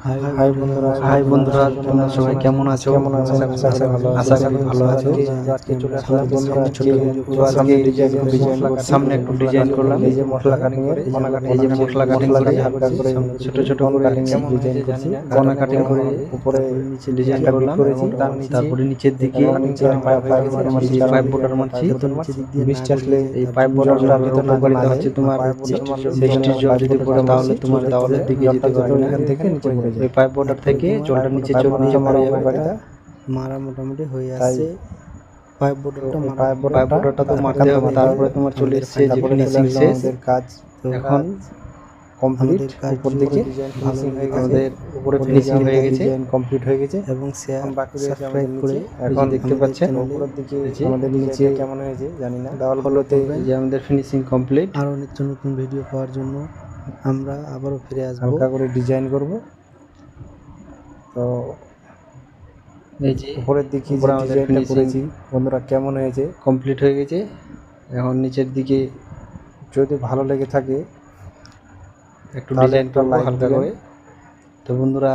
High বন্ধুরা, তোমরা সবাই কেমন আছো? আশা করি ভালো আছো। সামনে একটু ডিজাইন করলাম, এই যে মশলা কাটিং করে ছোট ছোট করে কণা কাটিং করে উপরে নিচে ডিজাইন করলাম। তারপরে নিচের দিকে পাইপ বর্ডার মারছি। বৃষ্টি আসলে এই পাইপ বর্ডারটা উপকারিতা হচ্ছে তোমার বৃষ্টির জল যদি পড়ে তাহলে তোমার দেওয়ালের দিকে যেতে পারবে না। এই পাইপ বর্ডার থেকে জলটা নিচে পড়ে যাবে। মারা মোটামুটি হয়ে আসছে। পাইপ বর্ডারটা তো মারতে হবে। তারপরে তোমার চলে এসেছে যে ফিনিশিং শেষ কাজ। এখন কমপ্লিট। উপর দিকে আমাদের উপরে ফিনিশিং হয়ে গেছে, কমপ্লিট হয়ে গেছে এবং সাবস্ক্রাইব করে এখন দেখতে পাচ্ছেন উপরের দিকে আমাদের নিচে কেমন হয়েছে জানি না। দেওয়াল ফলোতে যে আমাদের ফিনিশিং কমপ্লিট। আরও নিত্য নতুন ভিডিও পাওয়ার জন্য আমরা আবারও ফিরে আসবো। হালকা করে ডিজাইন করব। তো এই যে উপরের দিকে উপরে আমাদের ফিনিশিং বন্ধুরা কেমন হয়েছে কমপ্লিট হয়ে গেছে। এখন নিচের দিকে যদি ভালো লেগে থাকে একটু ডিজাইন করবো হালকা করে। তো বন্ধুরা